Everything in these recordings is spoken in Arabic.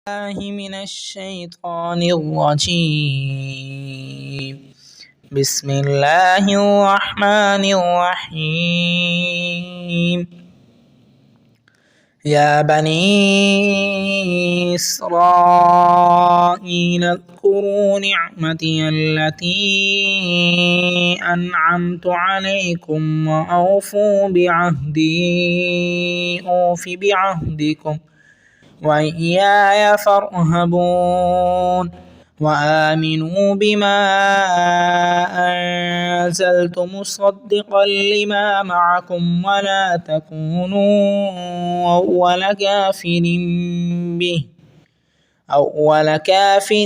الله من الشيطان الرجيم. بسم الله الرحمن الرحيم. يا بني إسرائيل اذكروا نعمتي التي أنعمت عليكم وأوفوا بعهدي أوف بعهدكم وإياي فارهبون وآمنوا بما أنزلت مصدقا لما معكم ولا تكونوا أول كافر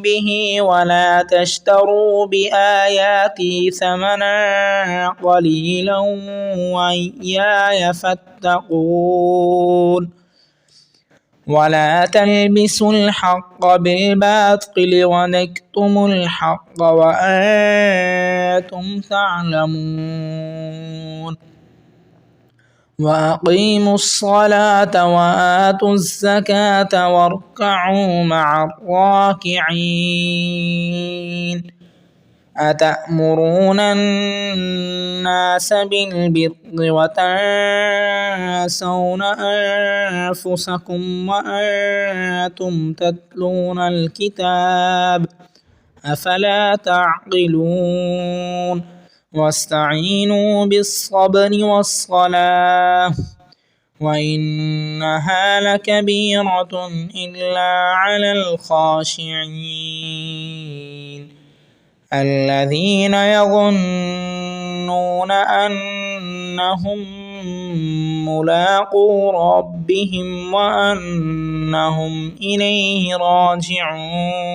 به ولا تشتروا بآياتي ثمنا قليلا وإياي فاتقون ولا تلبسوا الحق بالباطل وتكتموا الحق وأنتم تعلمون وأقيموا الصلاة وآتوا الزكاة واركعوا مع الراكعين أتأمرون الناس بالبر وتنسون أنفسكم وأنتم تتلون الكتاب أفلا تعقلون واستعينوا بالصبر والصلاة وإنها لكبيرة إلا على الخاشعين الذين يظنون أنهم ملاقو ربهم وأنهم إليه راجعون.